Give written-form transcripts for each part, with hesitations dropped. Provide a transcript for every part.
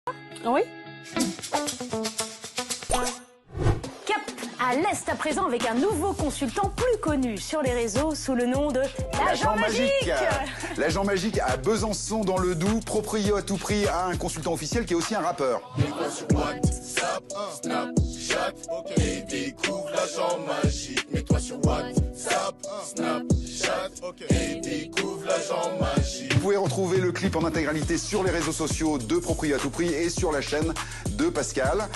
Oui. Cap à l'Est à présent avec un nouveau consultant plus connu sur les réseaux sous le nom de l'Agent Magique. L'Agent Magique à Besançon dans le Doubs, proprio à tout prix à un consultant officiel qui est aussi un rappeur. WhatsApp, Snapchat, et découvre l'Agent Magique. Mets-toi sur WhatsApp, Snapchat, et découvre l'Agent Magique. Vous pouvez retrouver le clip en intégralité sur les réseaux sociaux de Proprio à tout prix et sur la chaîne de Pascal.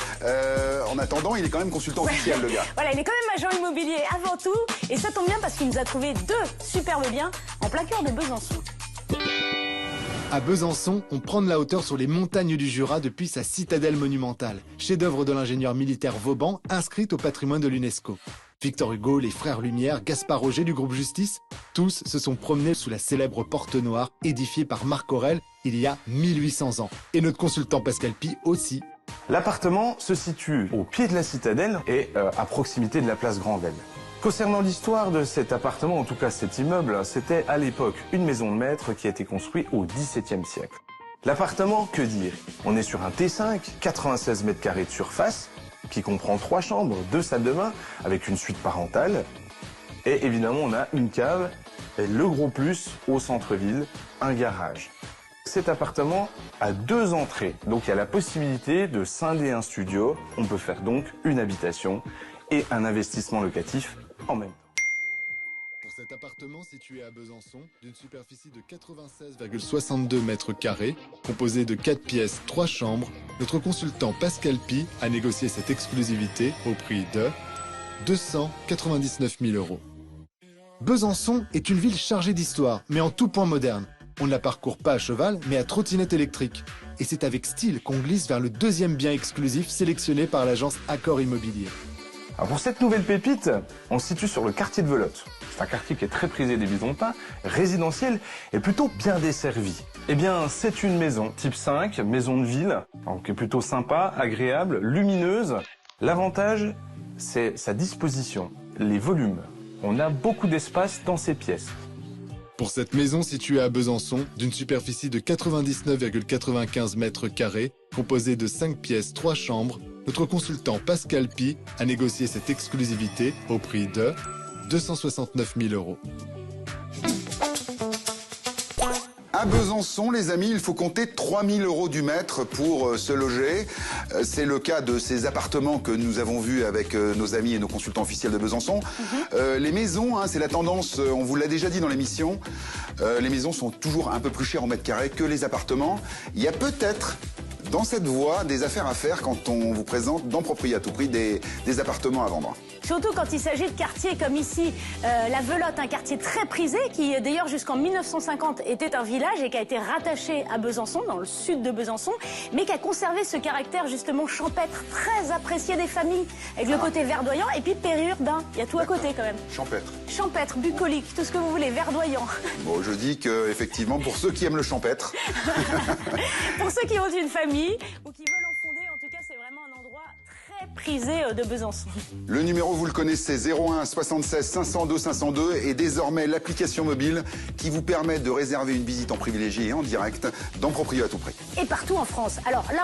En attendant, il est quand même consultant officiel, le gars. Voilà, il est quand même agent immobilier avant tout. Et ça tombe bien parce qu'il nous a trouvé 2 superbes biens en plein cœur de Besançon. À Besançon, on prend de la hauteur sur les montagnes du Jura depuis sa citadelle monumentale, chef-d'œuvre de l'ingénieur militaire Vauban, inscrite au patrimoine de l'UNESCO. Victor Hugo, les frères Lumière, Gaspard Roger du groupe Justice, tous se sont promenés sous la célèbre porte noire édifiée par Marc Aurèle il y a 1800 ans. Et notre consultant Pascal Pi aussi. L'appartement se situe au pied de la citadelle et à proximité de la place Granvelle. Concernant l'histoire de cet appartement, en tout cas cet immeuble, c'était à l'époque une maison de maître qui a été construite au XVIIe siècle. L'appartement, que dire? On est sur un T5, 96 mètres carrés de surface, qui comprend 3 chambres, 2 salles de bain, avec une suite parentale. Et évidemment, on a une cave, et le gros plus, au centre-ville, un garage. Cet appartement a 2 entrées, donc il y a la possibilité de scinder un studio. On peut faire donc une habitation et un investissement locatif en même temps. Pour cet appartement situé à Besançon, d'une superficie de 96,62 mètres carrés, composé de 4 pièces, 3 chambres, notre consultant Pascal Pi a négocié cette exclusivité au prix de 299 000 €. Besançon est une ville chargée d'histoire, mais en tout point moderne. On ne la parcourt pas à cheval, mais à trottinette électrique. Et c'est avec style qu'on glisse vers le 2e bien exclusif sélectionné par l'agence Accor Immobilier. Alors pour cette nouvelle pépite, on se situe sur le quartier de Velotte. C'est un quartier qui est très prisé des Bisontins, résidentiel et plutôt bien desservi. Eh bien, c'est une maison type 5, maison de ville, donc qui est plutôt sympa, agréable, lumineuse. L'avantage, c'est sa disposition, les volumes. On a beaucoup d'espace dans ces pièces. Pour cette maison située à Besançon, d'une superficie de 99,95 mètres carrés, composée de 5 pièces, 3 chambres, notre consultant Pascal Pi a négocié cette exclusivité au prix de 269 000 €. À Besançon, les amis, il faut compter 3 000 € du mètre pour se loger. C'est le cas de ces appartements que nous avons vus avec nos amis et nos consultants officiels de Besançon. Les maisons, c'est la tendance, on vous l'a déjà dit dans l'émission, les maisons sont toujours un peu plus chères au mètre carré que les appartements. Il y a peut-être dans cette voie des affaires à faire quand on vous présente dans Proprio à tout prix des appartements à vendre. Surtout quand il s'agit de quartiers comme ici, la Velotte, un quartier très prisé qui d'ailleurs jusqu'en 1950 était un village et qui a été rattaché à Besançon, dans le sud de Besançon, mais qui a conservé ce caractère justement champêtre, très apprécié des familles, avec le côté verdoyant et puis périurbain. Il y a tout à côté quand même. Champêtre. Champêtre, bucolique, tout ce que vous voulez, verdoyant. Bon, je dis que effectivement, pour ceux qui aiment le champêtre. Pour ceux qui ont une famille ou qui veulent en fonder, en tout cas, c'est vraiment un endroit très prisé de Besançon. Le numéro, vous le connaissez, 01 76 502 502 et désormais l'application mobile qui vous permet de réserver une visite en privilégié et en direct dans Proprio à tout prix. Et partout en France. Alors là,